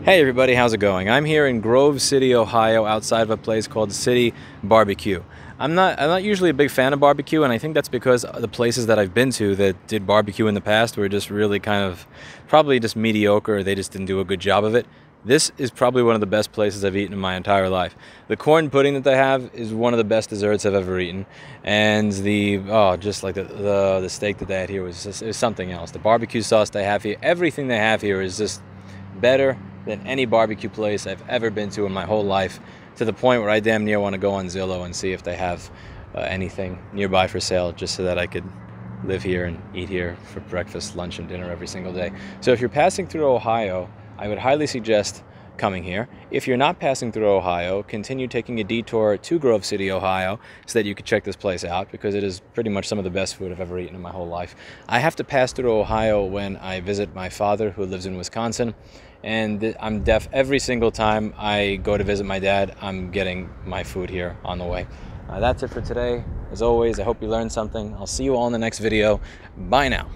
Hey everybody, how's it going? I'm here in Grove City, Ohio, outside of a place called City BBQ. I'm not usually a big fan of barbecue, and I think that's because the places that I've been to that did barbecue in the past were just really kind of probably just mediocre, or they just didn't do a good job of it. This is probably one of the best places I've eaten in my entire life. The corn pudding that they have is one of the best desserts I've ever eaten, and just like the steak that they had here was something else. The barbecue sauce they have here, everything they have here is just better than any barbecue place I've ever been to in my whole life, to the point where I damn near want to go on Zillow and see if they have anything nearby for sale, just so that I could live here and eat here for breakfast, lunch, and dinner every single day. So if you're passing through Ohio, I would highly suggest coming here. If you're not passing through Ohio, continue taking a detour to Grove City, Ohio, so that you could check this place out, because it is pretty much some of the best food I've ever eaten in my whole life. I have to pass through Ohio when I visit my father, who lives in Wisconsin, and I'm deaf every single time I go to visit my dad. I'm getting my food here on the way. That's it for today. As always, I hope you learned something. I'll see you all in the next video. Bye now.